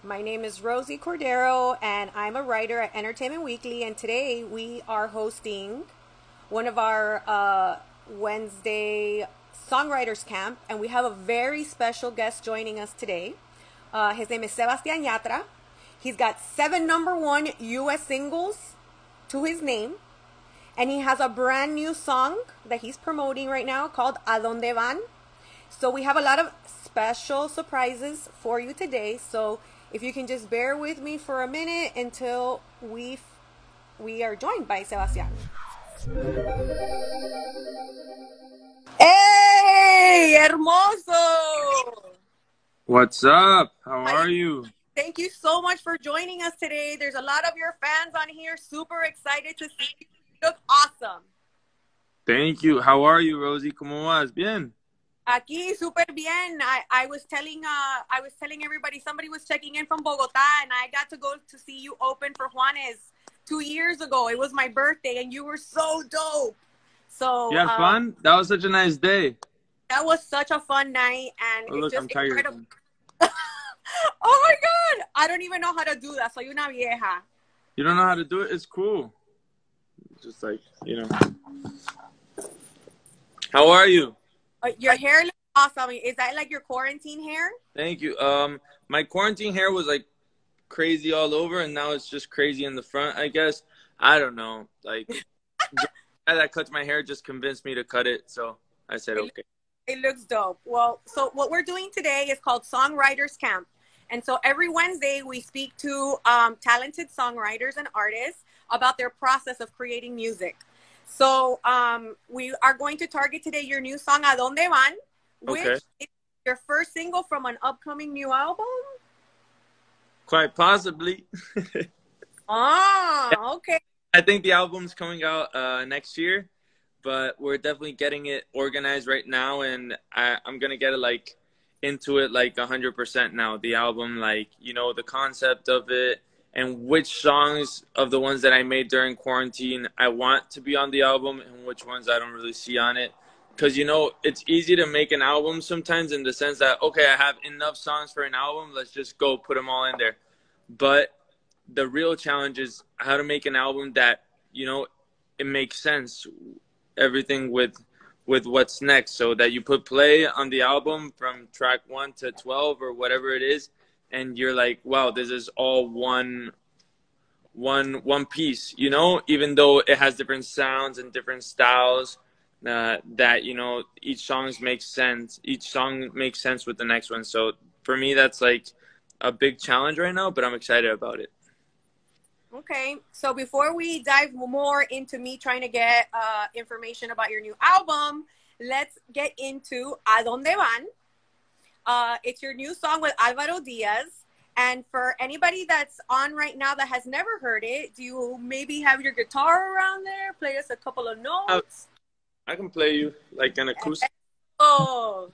My name is Rosy Cordero, and I'm a writer at Entertainment Weekly. And today we are hosting one of our Wednesday Songwriters Camp, and we have a very special guest joining us today. His name is Sebastian Yatra. He's got 7 number one U.S. singles to his name, and he has a brand new song that he's promoting right now called A Dónde van. So we have a lot of special surprises for you today. So if you can just bear with me for a minute until we are joined by Sebastian. ¡Hey! ¡Hermoso! What's up? How are you? Thank you so much for joining us today. There's a lot of your fans on here. Super excited to see you. You look awesome. Thank you. How are you, Rosy? ¿Cómo vas? Bien. Aquí super bien. I was telling everybody, somebody was checking in from Bogotá, and I got to go to see you open for Juanes 2 years ago. It was my birthday, and you were so dope. So You had fun? That was such a nice day. That was such a fun night, and Oh, look, it's I'm just tired. incredible. Oh my God! I don't even know how to do that. Soy una vieja. You don't know how to do it? It's cool. Just like, How are you? Your hair looks awesome. Is that like your quarantine hair? Thank you. My quarantine hair was like crazy all over, and now it's just crazy in the front, I guess. I don't know. Like, the guy that cuts my hair just convinced me to cut it, so I said okay. It looks dope. Well, so what we're doing today is called Songwriters Camp. And so every Wednesday we speak to talented songwriters and artists about their process of creating music. So we are going to target today your new song, A Dónde van, which is your first single from an upcoming new album? Quite possibly. Okay. I think the album's coming out next year, but we're definitely getting it organized right now, and I'm going to get it like into it like 100% now. The album, like, the concept of it, and which songs of the ones that I made during quarantine I want to be on the album and which ones I don't really see on it. Because, it's easy to make an album sometimes in the sense that, okay, I have enough songs for an album, let's just go put them all in there. But the real challenge is how to make an album that, it makes sense, everything with what's next, so that you put play on the album from track 1 to 12 or whatever it is, and you're like, wow, this is all one piece, even though it has different sounds and different styles, that each song makes sense with the next one. So for me, that's like a big challenge right now, but I'm excited about it. Okay, so before we dive more into me trying to get information about your new album, let's get into A Dónde van. It's your new song with Álvaro Díaz. And for anybody that's on right now that has never heard it, do you maybe have your guitar around there? Play us a couple of notes. I can play you like an acoustic. Oh.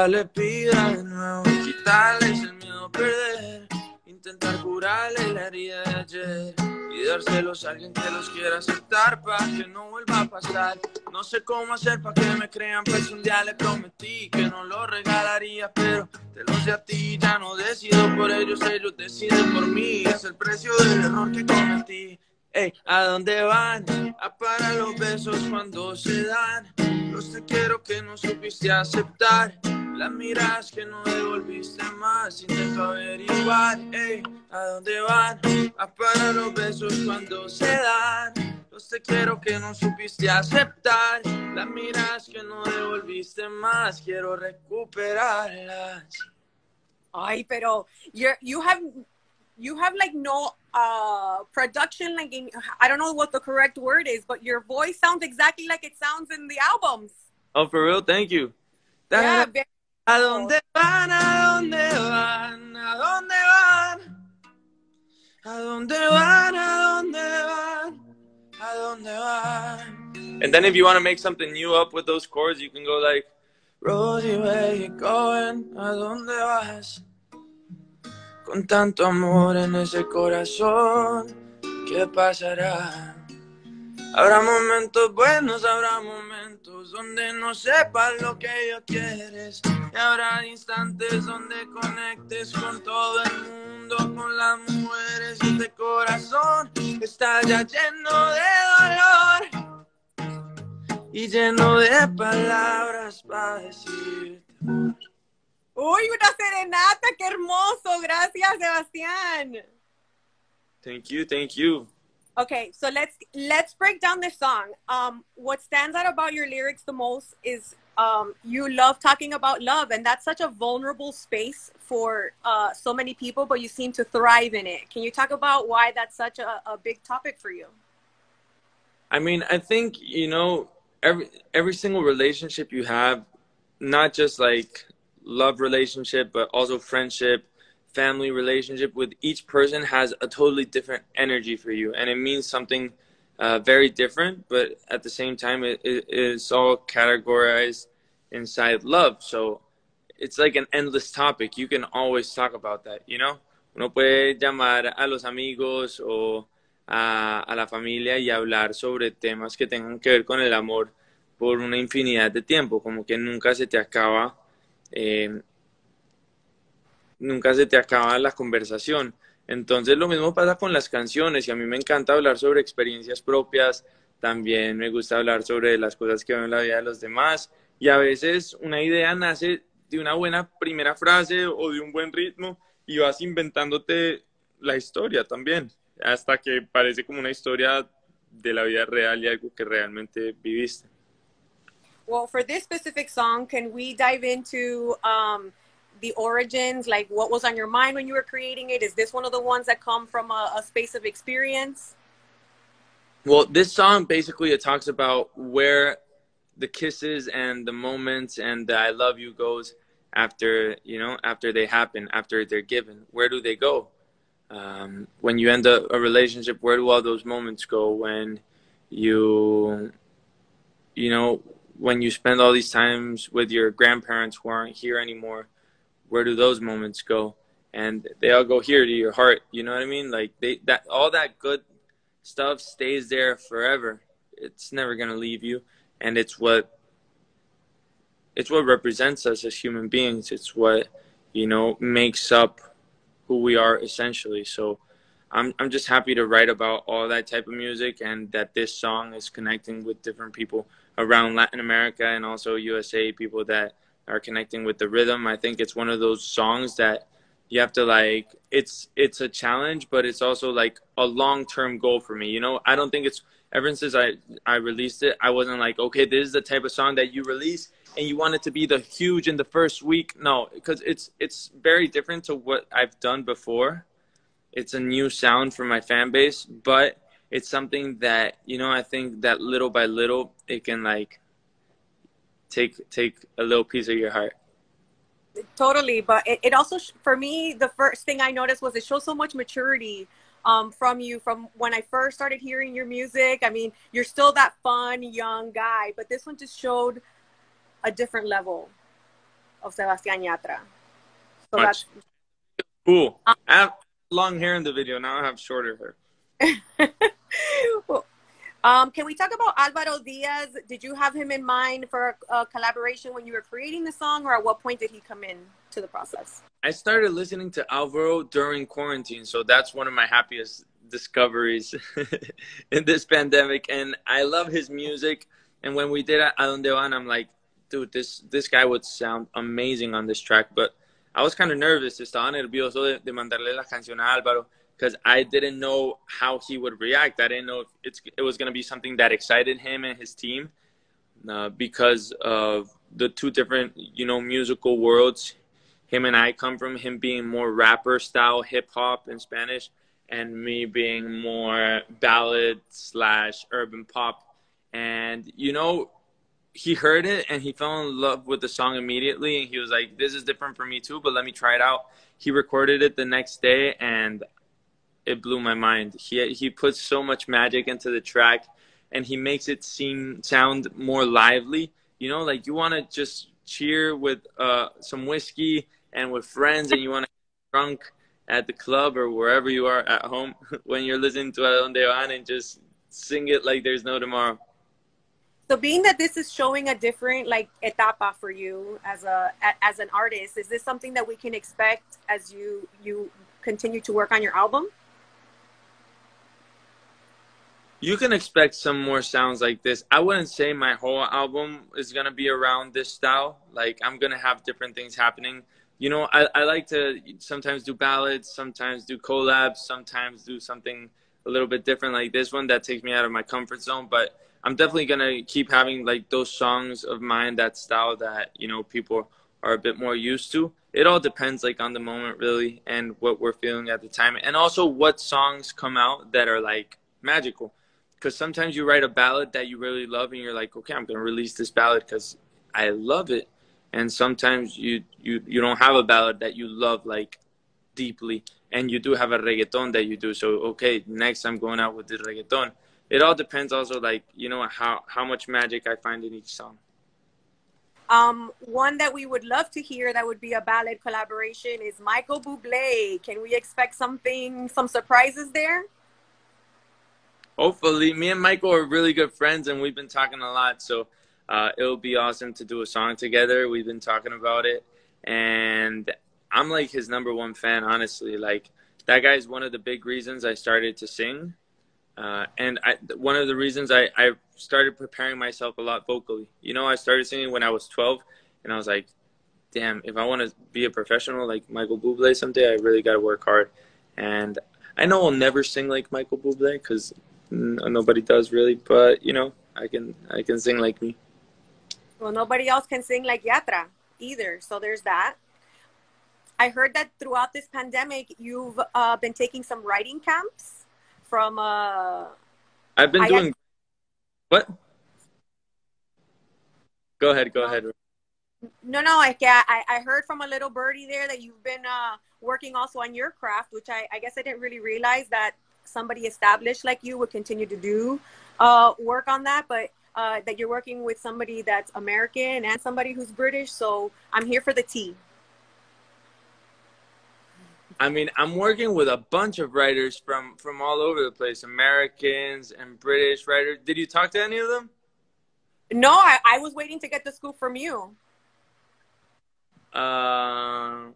Le pida de nuevo, quitarle ese miedo a perder, intentar curarle la herida de ayer y dárselos a alguien que los quiera aceptar para que no vuelva a pasar. No sé cómo hacer para que me crean, pues un día le prometí que no lo regalaría, pero te los di a ti, ya no decido por ellos deciden por mí, es el precio del error que cometí. Ey, ¿a dónde van? A parar los besos cuando se dan, los te quiero que no supiste aceptar, las miradas que no devolviste más, intento averiguar. Ey, ¿a dónde van? A parar los besos cuando se dan, los te quiero que no supiste aceptar, las miradas que no devolviste más, quiero recuperarlas. Ay, pero you have like no production, like I don't know what the correct word is, but your voice sounds exactly like it sounds in the albums. Oh, for real? Thank you. Yeah, ¿A dónde van? ¿A dónde van? ¿A dónde van? ¿A dónde van? ¿A dónde van? ¿A dónde van? And then if you want to make something new up with those chords, you can go like, Rosy, where you going? ¿A dónde vas? Con tanto amor en ese corazón, ¿qué pasará? Habrá momentos buenos, habrá momentos donde no sepas lo que yo quieres. Y habrá instantes donde conectes con todo el mundo, con las mujeres. Y este corazón está ya lleno de dolor y lleno de palabras para decirte. Uy, una serenata, qué hermoso. Gracias, Sebastián. Thank you, thank you. Okay, so let's break down this song. What stands out about your lyrics the most is you love talking about love, and that's such a vulnerable space for so many people, but you seem to thrive in it. Can you talk about why that's such a big topic for you? I mean, I think, you know, every single relationship you have, not just like love relationship, but also friendship, family relationship, with each person has a totally different energy for you, and it means something very different, but at the same time it is all categorized inside love. So it's like an endless topic. You can always talk about that, you know. Uno puede llamar a los amigos o a la familia y hablar sobre temas que tengan que ver con el amor por una infinidad de tiempo, como que nunca se te acaba la conversación. Entonces lo mismo pasa con las canciones, y a mí me encanta hablar sobre experiencias propias, también me gusta hablar sobre las cosas que veo en la vida de los demás, y a veces una idea nace de una buena primera frase o de un buen ritmo y vas inventándote la historia también, hasta que parece como una historia de la vida real y algo que realmente viviste. Well, for this specific song, can we dive into the origins, like what was on your mind when you were creating it? Is this one of the ones that come from a space of experience? Well, this song basically, it talks about where the kisses and the moments and the I love you goes after, you know, after they happen, after they're given. Where do they go? When you end a relationship, where do all those moments go? When you know, when you spend all these times with your grandparents who aren't here anymore, where do those moments go? And they all go here, to your heart. You know what I mean? Like that all that good stuff stays there forever. It's never gonna leave you, and it's what represents us as human beings. It's what, you know, makes up who we are essentially. So I'm just happy to write about all that type of music, and that this song is connecting with different people around Latin America and also USA, people that are connecting with the rhythm. I think it's one of those songs that you have to, like, it's a challenge, but it's also like a long-term goal for me. You know, I don't think it's, ever since I released it, I wasn't like, okay, this is the type of song that you release and you want it to be the huge in the first week. No, because it's very different to what I've done before. It's a new sound for my fan base, but it's something that, you know, I think that little by little it can like take a little piece of your heart. Totally, but it also, for me, the first thing I noticed was it shows so much maturity from you, from when I first started hearing your music. I mean, you're still that fun young guy, but this one just showed a different level of Sebastian Yatra. So that's cool. I have long hair in the video, now I have shorter hair. Well, can we talk about Álvaro Díaz? Did you have him in mind for a collaboration when you were creating the song, or at what point did he come in to the process? I started listening to Álvaro during quarantine, so that's one of my happiest discoveries in this pandemic, and I love his music. And when we did A Dónde, I'm like, dude, this guy would sound amazing on this track. But I was kind of nervous. Estaba nervioso de mandarle la canción a Álvaro, because I didn't know how he would react. I didn't know if it was going to be something that excited him and his team, because of the two different, you know, musical worlds him and I come from, him being more rapper style hip hop in Spanish, and me being more ballad / urban pop. And, you know, he heard it and he fell in love with the song immediately, and he was like, this is different for me too, but let me try it out. He recorded it the next day and it blew my mind. He puts so much magic into the track, and he makes it sound more lively. You know, like you want to just cheer with some whiskey and with friends, and you want to get drunk at the club or wherever you are at home when you're listening to A Dónde and just sing it like there's no tomorrow. So being that this is showing a different like etapa for you as an artist, is this something that we can expect as you continue to work on your album? You can expect some more sounds like this. I wouldn't say my whole album is going to be around this style. Like, I'm going to have different things happening. You know, I like to sometimes do ballads, sometimes do collabs, sometimes do something a little bit different like this one that takes me out of my comfort zone. But I'm definitely going to keep having, like, those songs of mine, that style that, you know, people are a bit more used to. It all depends, like, on the moment, really, and what we're feeling at the time. And also what songs come out that are, like, magical. Because sometimes you write a ballad that you really love and you're like, okay, I'm going to release this ballad because I love it. And sometimes you don't have a ballad that you love, like, deeply. And you do have a reggaeton that you do. So, okay, next I'm going out with the reggaeton. It all depends also, like, you know, how much magic I find in each song. One that we would love to hear that would be a ballad collaboration is Michael Bublé. Can we expect some surprises there? Hopefully. Me and Michael are really good friends, and we've been talking a lot. So it'll be awesome to do a song together. We've been talking about it. And I'm, like, his #1 fan, honestly. Like, that guy's one of the big reasons I started to sing. And one of the reasons I started preparing myself a lot vocally. You know, I started singing when I was 12, and I was like, damn, if I want to be a professional like Michael Bublé someday, I really got to work hard. And I know I'll never sing like Michael Bublé because nobody does really, but, you know, I can sing like me. Well, nobody else can sing like Yatra either, so there's that. I heard that throughout this pandemic, you've been taking some writing camps from... I've been doing... What? Go ahead. No, I heard from a little birdie there that you've been working also on your craft, which I guess I didn't really realize that somebody established like you would continue to do work on that, but that you're working with somebody that's American and somebody who's British. So I'm here for the tea. I mean, I'm working with a bunch of writers from all over the place, Americans and British writers. Did you talk to any of them? No, I was waiting to get the scoop from you. Well,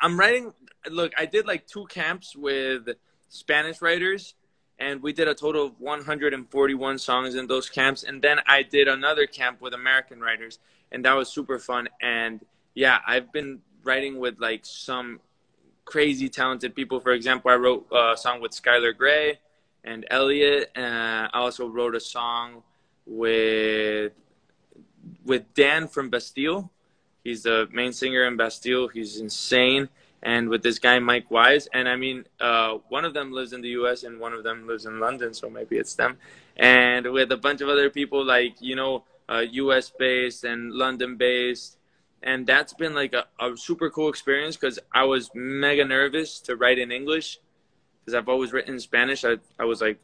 I'm writing. Look, I did like 2 camps with Spanish writers, and we did a total of 141 songs in those camps. And then I did another camp with American writers, and that was super fun. And yeah, I've been writing with like some crazy talented people. For example, I wrote a song with Skylar Grey and Elliot. I also wrote a song with Dan from Bastille. He's the main singer in Bastille. He's insane. And with this guy, Mike Wise. And I mean, one of them lives in the U.S. and one of them lives in London, so maybe it's them. And with a bunch of other people, like, you know, U.S.-based and London-based. And that's been like a super cool experience because I was mega nervous to write in English because I've always written in Spanish. I was like,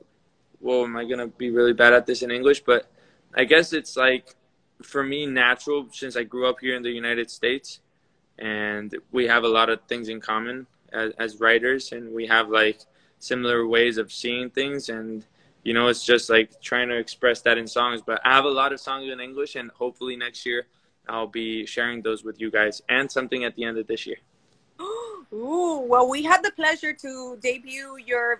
whoa, am I going to be really bad at this in English? But I guess it's like, for me, natural since I grew up here in the United States. And we have a lot of things in common as writers, and we have like similar ways of seeing things. And, you know, it's just like trying to express that in songs. But I have a lot of songs in English, and hopefully next year I'll be sharing those with you guys and something at the end of this year. Ooh, well, we had the pleasure to debut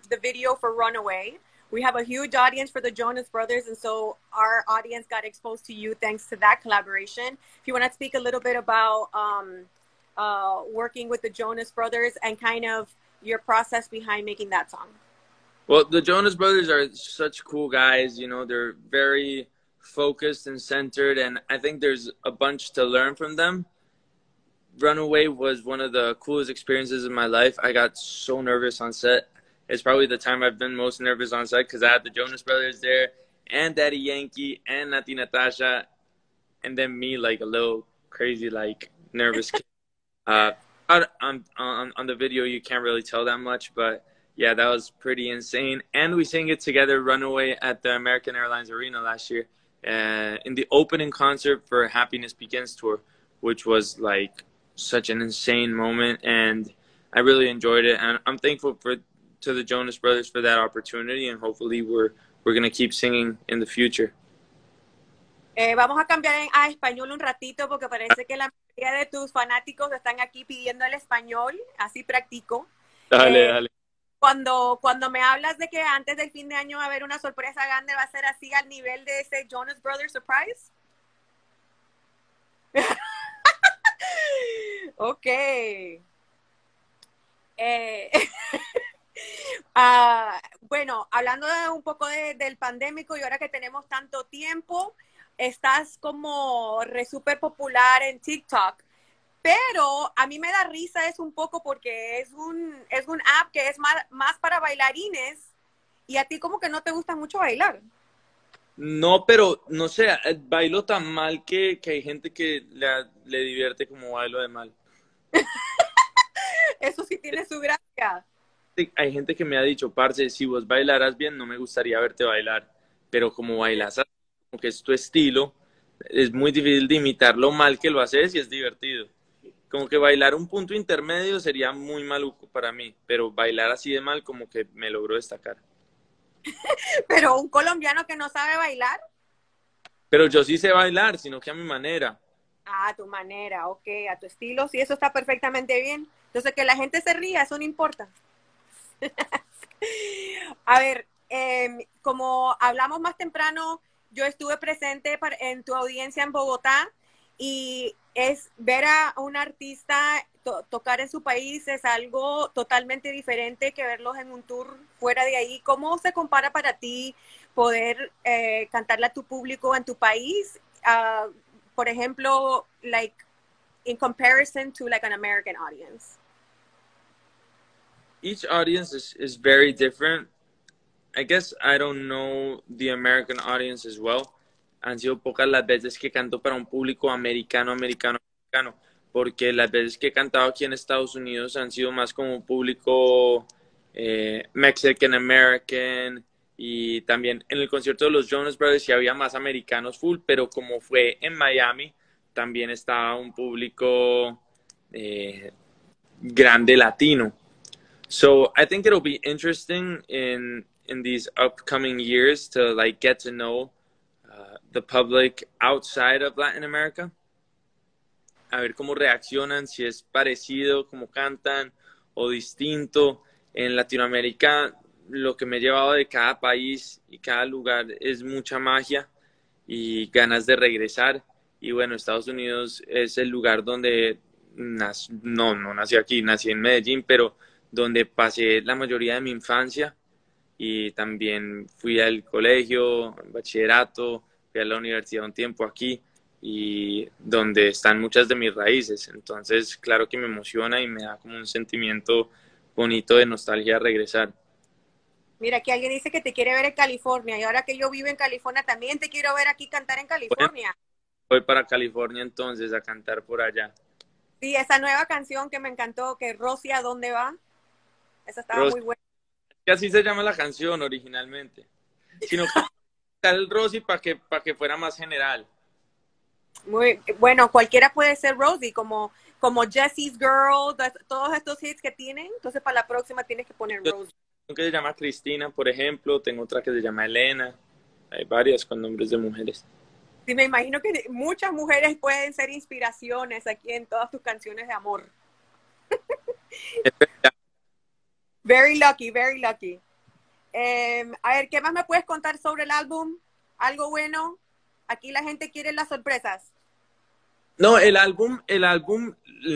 the video for Runaway. We have a huge audience for the Jonas Brothers, and so our audience got exposed to you thanks to that collaboration. If you want to speak a little bit about working with the Jonas Brothers and kind of your process behind making that song. Well, the Jonas Brothers are such cool guys. You know, they're very focused and centered, and I think there's a bunch to learn from them. Runaway was one of the coolest experiences in my life. I got so nervous on set. It's probably the time I've been most nervous on set because I had the Jonas Brothers there and Daddy Yankee and Nati Natasha and then me, like a little crazy, like nervous kid. On the video, you can't really tell that much, but yeah, that was pretty insane. And we sang it together, Runaway, at the American Airlines Arena last year. in the opening concert for Happiness Begins tour, which was like such an insane moment, and I really enjoyed it. And I'm thankful to the Jonas Brothers for that opportunity, and hopefully we're gonna keep singing in the future. Vamos a cambiar a español un ratito porque parece que la mayoría de tus fanáticos están aquí pidiendo el español, así practico. Dale. Cuando me hablas de que antes del fin de año va a haber una sorpresa grande, ¿va a ser así al nivel de ese Jonas Brothers Surprise? Ok. Bueno, hablando un poco del pandémico y ahora que tenemos tanto tiempo, estás como súper popular en TikTok, pero a mí me da risa es un poco porque es un app que es más para bailarines y a ti como que no te gusta mucho bailar. No, pero no sé, bailo tan mal que hay gente que le divierte como bailo de mal. Eso sí tiene su gracia. Hay gente que me ha dicho, parce, si vos bailaras bien, no me gustaría verte bailar, pero como bailas así, como que es tu estilo, es muy difícil de imitar lo mal que lo haces y es divertido. Como que bailar un punto intermedio sería muy maluco para mí, pero bailar así de mal como que me logró destacar. Pero un colombiano que no sabe bailar. Pero yo sí sé bailar, sino que a mi manera. A tu manera, ok, a tu estilo, sí, eso está perfectamente bien. Entonces, que la gente se ría, eso no importa. A ver, como hablamos más temprano, yo estuve presente en tu audiencia en Bogotá y es ver a un artista tocar en su país es algo totalmente diferente que verlos en un tour fuera de ahí. ¿Cómo se compara para ti poder cantarle a tu público en tu país? Por ejemplo, like in comparison to like an American audience. Each audience is very different. I guess I don't know the American audience as well. Han sido pocas las veces que canto para un público americano, porque las veces que he cantado aquí en Estados Unidos han sido más como un público Mexican American, y también en el concierto de los Jonas Brothers sí había más americanos full, pero como fue en Miami, también estaba un público grande latino. So I think it'll be interesting in these upcoming years to like get to know the public outside of Latin America. A ver cómo reaccionan, si es parecido, cómo cantan o distinto. En Latinoamérica, lo que me he llevado de cada país y cada lugar es mucha magia y ganas de regresar. Y bueno, Estados Unidos es el lugar donde no nací aquí, nací en Medellín, pero donde pasé la mayoría de mi infancia, y también fui al colegio, al bachillerato, fui a la universidad un tiempo aquí, y donde están muchas de mis raíces. Entonces, claro que me emociona y me da como un sentimiento bonito de nostalgia regresar. Mira, aquí alguien dice que te quiere ver en California, y ahora que yo vivo en California, también te quiero ver aquí cantar en California. Voy para California entonces a cantar por allá. Sí, esa nueva canción que me encantó, que Rosy, ¿A Dónde va? Esa estaba muy buena. Que así se llama la canción originalmente. Sino que el Rosy para que fuera más general. Muy bueno, cualquiera puede ser Rosy, como Jesse's Girl, todos estos hits que tienen. Entonces para la próxima tienes que poner Rosy. Tengo que se llama Cristina, por ejemplo. Tengo otra que se llama Elena. Hay varias con nombres de mujeres. Sí, me imagino que muchas mujeres pueden ser inspiraciones aquí en todas tus canciones de amor. Very lucky, very lucky. A ver, ¿qué más me puedes contar sobre el álbum? ¿Algo bueno? Aquí la gente quiere las sorpresas. No, el álbum,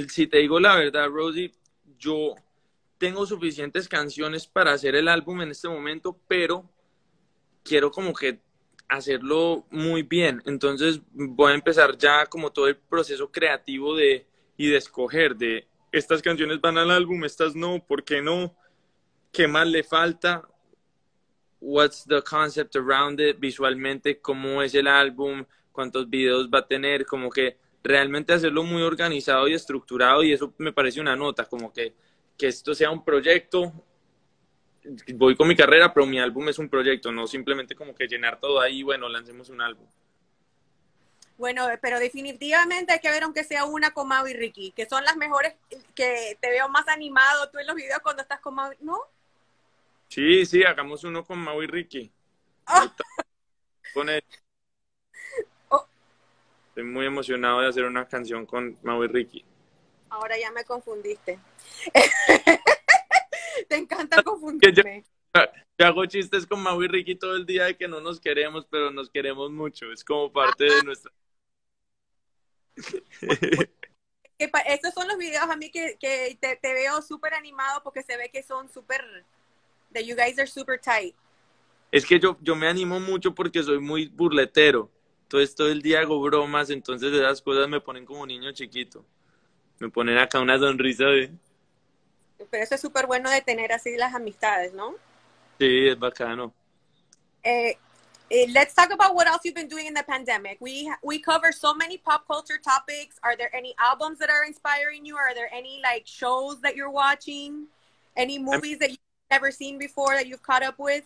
si te digo la verdad, Rosy, yo tengo suficientes canciones para hacer el álbum en este momento, pero quiero como que hacerlo muy bien. Entonces voy a empezar ya como todo el proceso creativo y de escoger de estas canciones van al álbum, estas no, ¿por qué no? ¿Qué más le falta? What's the concept around it? Visualmente, ¿cómo es el álbum? ¿Cuántos videos va a tener? Como que realmente hacerlo muy organizado y estructurado, y eso me parece una nota, como que esto sea un proyecto. Voy con mi carrera, pero mi álbum es un proyecto, no simplemente como que llenar todo ahí y bueno, lancemos un álbum. Bueno, pero definitivamente hay que ver aunque sea una con Mau y Ricky, que son las mejores, que te veo más animado tú en los videos cuando estás con Mau, ¿no? Sí, sí, hagamos uno con Mau y Ricky. Oh, Brutal. Con él. oh, Estoy muy emocionado de hacer una canción con Mau y Ricky. ahora ya me confundiste. Te encanta Que yo, confundirme. yo hago chistes con Mau y Ricky todo el día de que no nos queremos, pero nos queremos mucho. Es como parte de nuestra... Estos son los videos a mí que te veo súper animado porque se ve que son súper, that you guys are super tight. Es que yo me animo mucho porque soy muy burletero. Entonces todo el día hago bromas, entonces esas cosas me ponen como niño chiquito. Me ponen acá una sonrisa de... Pero eso es súper bueno de tener así las amistades, ¿no? Sí, es bacano. Eh, let's talk about what else you've been doing in the pandemic. We cover so many pop culture topics. Are there any albums that are inspiring you? Are there any like shows that you're watching? Any movies that you've never seen before that you've caught up with?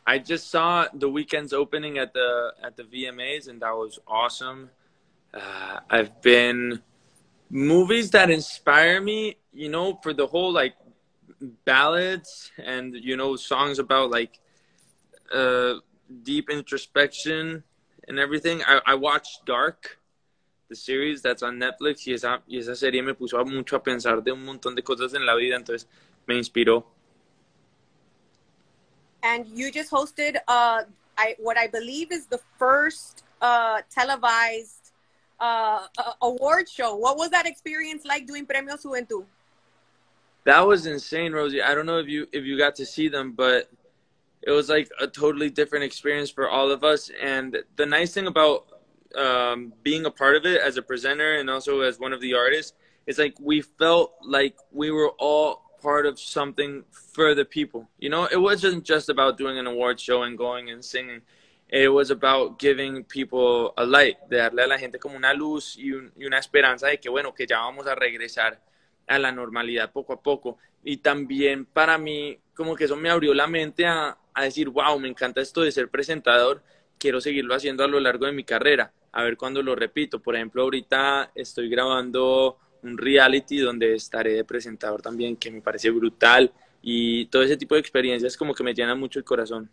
I just saw The Weeknd's opening at the VMAs, and that was awesome. I've been movies that inspire me, you know, for the whole like ballads and songs about like uh, deep introspection and everything. I watched Dark, the series that's on Netflix, y esa serie me puso mucho a pensar de un montón de cosas en la vida, entonces me inspiró. And you just hosted what I believe is the first televised award show. What was that experience like doing Premios Juventud? That was insane, Rosie. I don't know if you got to see them, but it was like a totally different experience for all of us. And the nice thing about being a part of it as a presenter and also as one of the artists is like we felt like we were all part of something for the people. You know, it wasn't just about doing an award show and going and singing. It was about giving people a light, de darle a la gente como una luz y una esperanza de que, bueno, que ya vamos a regresar a la normalidad poco a poco. Y también para mí, como que eso me abrió la mente a decir, wow, me encanta esto de ser presentador, quiero seguirlo haciendo a lo largo de mi carrera, a ver cuándo lo repito. Por ejemplo, ahorita estoy grabando un reality donde estaré de presentador también, que me parece brutal, y todo ese tipo de experiencias como que me llenan mucho el corazón.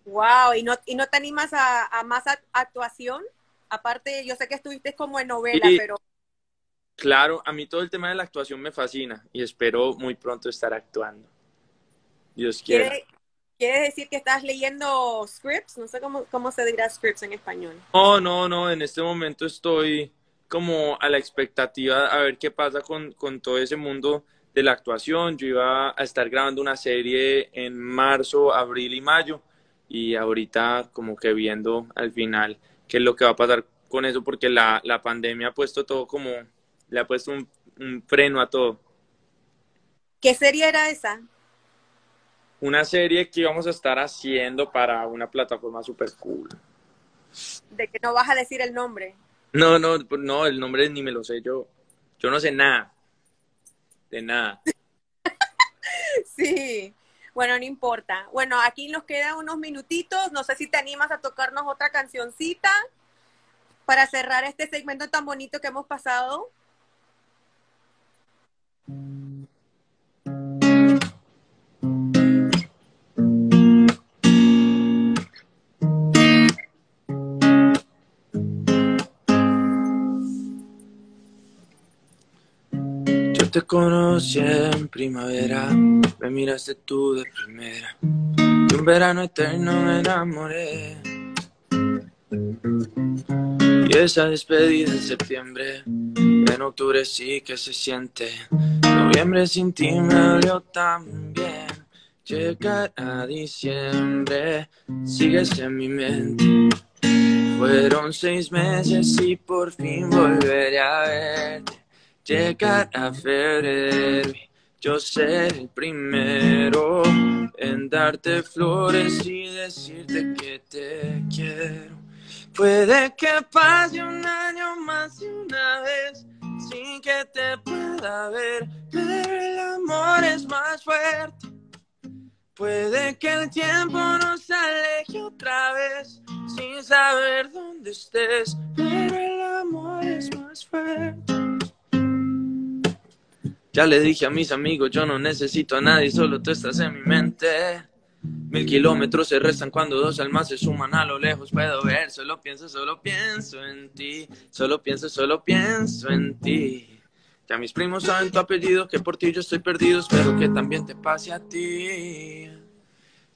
Wow, ¿y no te animas a más actuación? Aparte, yo sé que estuviste como en novela, Y pero claro, a mí todo el tema de la actuación me fascina y espero muy pronto estar actuando. Dios quiera. ¿quiere, quiere decir que estás leyendo scripts? No sé cómo se dirá scripts en español. No, no, no, en este momento estoy como a la expectativa a ver qué pasa con todo ese mundo de la actuación. Yo iba a estar grabando una serie en marzo, abril y mayo y ahorita como que viendo al final qué es lo que va a pasar con eso porque la pandemia ha puesto todo como, le ha puesto un freno a todo. ¿Qué serie era esa? Una serie que íbamos a estar haciendo para una plataforma super cool. De que no vas a decir el nombre. No, no, no, el nombre ni me lo sé yo. Yo no sé nada, de nada. Sí, bueno, no importa. Bueno, aquí nos quedan unos minutitos. No sé si te animas a tocarnos otra cancioncita para cerrar este segmento tan bonito que hemos pasado. Yo te conocí en primavera, me miraste tú de primera. De un verano eterno me enamoré. Y esa despedida en septiembre, en octubre sí que se siente. Noviembre sin ti me dolió también. Llegar a diciembre, sigues en mi mente. Fueron 6 meses y por fin volveré a verte. Llegar a febrero, yo seré el primero en darte flores y decirte que te quiero. Puede que pase un año más de una vez sin que te pueda ver, pero el amor es más fuerte. Puede que el tiempo nos aleje otra vez, sin saber dónde estés, pero el amor es más fuerte. Ya le dije a mis amigos, yo no necesito a nadie, solo tú estás en mi mente. 1000 kilómetros se restan cuando dos almas se suman, a lo lejos puedo ver. Solo pienso en ti, solo pienso en ti. Ya mis primos saben tu apellido, que por ti yo estoy perdido, espero que también te pase a ti.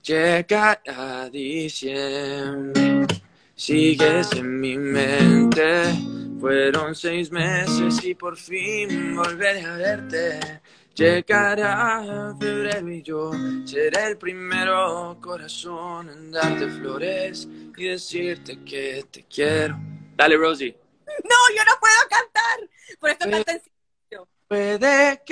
Llegará diciembre, sigues en mi mente. Fueron 6 meses y por fin volveré a verte. Llegará febrero y yo seré el primero corazón en darte flores y decirte que te quiero. Dale, Rosy. No, yo no puedo cantar. Por esto canto en silencio. Puede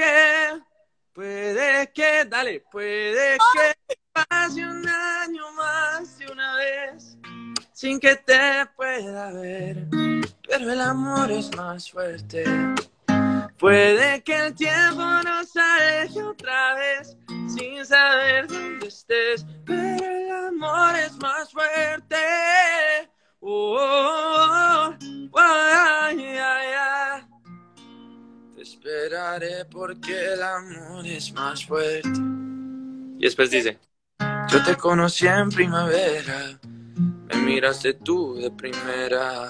que, dale, puede que pase un año más de una vez sin que te pueda ver, pero el amor es más fuerte. Puede que el tiempo nos aleje otra vez sin saber dónde estés, pero el amor es más fuerte. Oh, oh, oh, oh, ay, ay, ay. Te esperaré porque el amor es más fuerte. Y después dice, yo te conocí en primavera, me miraste tú de primera.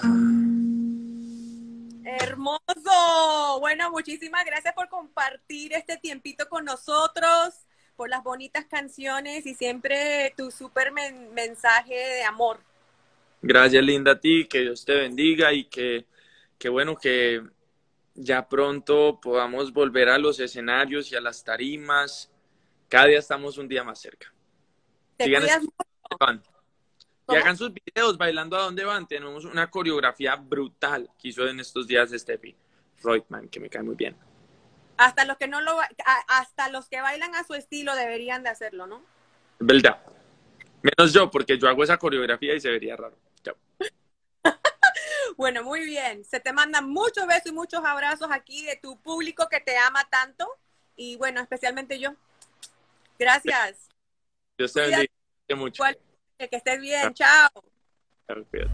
Hermoso. Bueno, muchísimas gracias por compartir este tiempito con nosotros, por las bonitas canciones y siempre tu súper mensaje de amor. Gracias, linda, a ti, que Dios te bendiga y que bueno, que ya pronto podamos volver a los escenarios y a las tarimas. Cada día estamos un día más cerca. Te cuidas mucho. Y hagan sus videos bailando a dónde van. Tenemos una coreografía brutal que hizo en estos días Steffi Reutemann, que me cae muy bien. Hasta los que hasta los que bailan a su estilo deberían de hacerlo, ¿no? ¿Verdad? Menos yo, porque yo hago esa coreografía y se vería raro. Chao. Bueno, muy bien. Se te mandan muchos besos y muchos abrazos aquí de tu público que te ama tanto. Y bueno, especialmente yo. Gracias. Dios te bendiga mucho. Que estés bien. Chao. Chao, cuídate.